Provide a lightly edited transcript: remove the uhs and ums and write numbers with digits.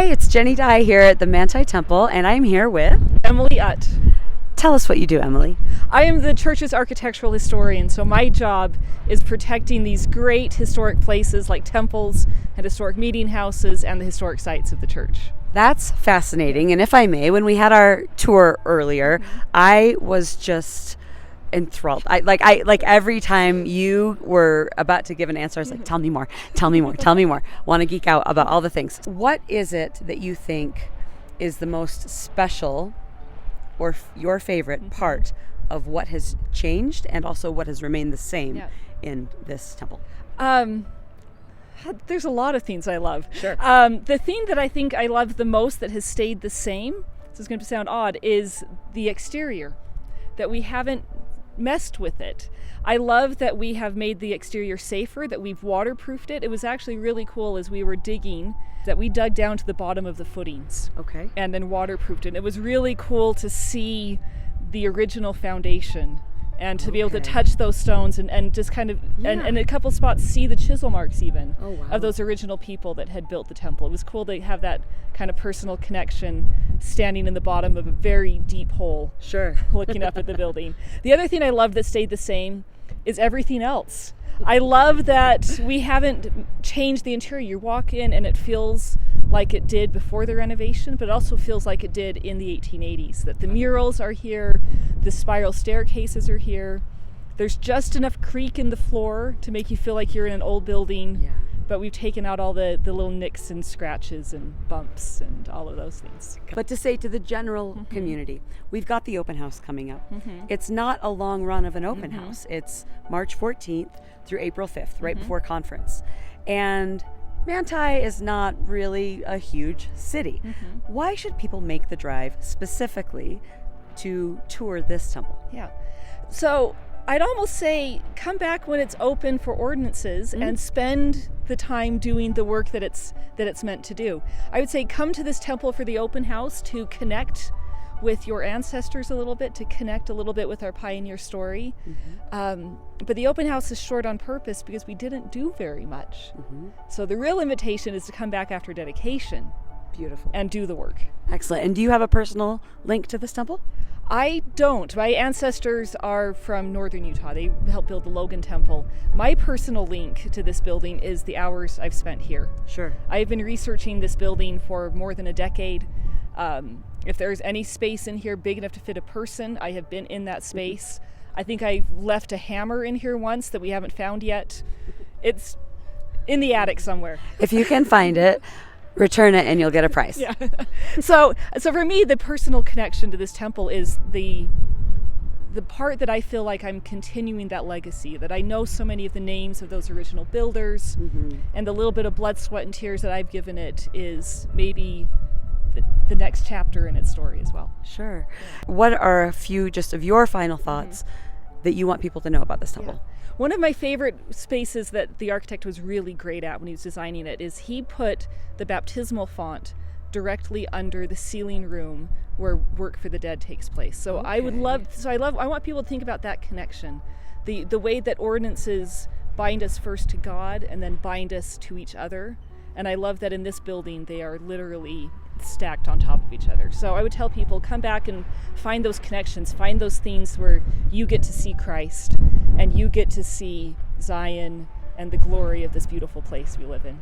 Hi, it's Jenny Dye here at the Manti Temple, and I'm here with Emily Utt. Tell us what you do, Emily. I am the church's architectural historian, so my job is protecting these great historic places like temples and historic meeting houses and the historic sites of the church. That's fascinating, and if I may, when we had our tour earlier, I was just enthralled. I every time you were about to give an answer, I was like, tell me more, tell me more, tell me more. Want to geek out about all the things. What is it that you think is the most special or your favorite part of what has changed and also what has remained the same in this temple? There's a lot of things I love. Sure. The thing that I think I love the most that has stayed the same, this is going to sound odd, is the exterior, that we haven't messed with it. I love that we have made the exterior safer, that we've waterproofed it. It was actually really cool as we were digging that we dug down to the bottom of the footings. Okay. And then waterproofed it. It was really cool to see the original foundation and to be able to touch those stones and just kind of, and a couple spots see the chisel marks even of those original people that had built the temple. It was cool to have that kind of personal connection standing in the bottom of a very deep hole. Sure. Looking up at the building. The other thing I love that stayed the same is everything else. I love that we haven't changed the interior. You walk in and it feels like it did before the renovation, but it also feels like it did in the 1880s, that the murals are here, the spiral staircases are here. There's just enough creak in the floor to make you feel like you're in an old building, but we've taken out all the little nicks and scratches and bumps and all of those things. But to say to the general community, we've got the open house coming up. It's not a long run of an open house. It's March 14th through April 5th, right before conference. And Manti is not really a huge city. Why should people make the drive specifically to tour this temple? Yeah. So I'd almost say come back when it's open for ordinances and spend the time doing the work that it's meant to do. I would say come to this temple for the open house to connect with your ancestors a little bit, to connect a little bit with our pioneer story. But the open house is short on purpose because we didn't do very much. So the real invitation is to come back after dedication. Beautiful. And do the work. Excellent. And do you have a personal link to this temple? I don't. My ancestors are from northern Utah. They helped build the Logan Temple. My personal link to this building is the hours I've spent here. Sure. I've been researching this building for more than a decade. If there's any space in here big enough to fit a person, I have been in that space. I think I left a hammer in here once that we haven't found yet. It's in the attic somewhere. If you can find it, return it and you'll get a prize. Yeah. So for me, the personal connection to this temple is the part that I feel like I'm continuing that legacy, that I know so many of the names of those original builders, and the little bit of blood, sweat, and tears that I've given it is maybe the next chapter in its story as well. Sure. What are a few just of your final thoughts that you want people to know about this temple? One of my favorite spaces that the architect was really great at when he was designing it is he put the baptismal font directly under the ceiling room where Work for the Dead takes place. So I want people to think about that connection. The way that ordinances bind us first to God and then bind us to each other. And I love that in this building they are literally stacked on top of each other. So I would tell people, come back and find those connections, find those things where you get to see Christ and you get to see Zion and the glory of this beautiful place we live in.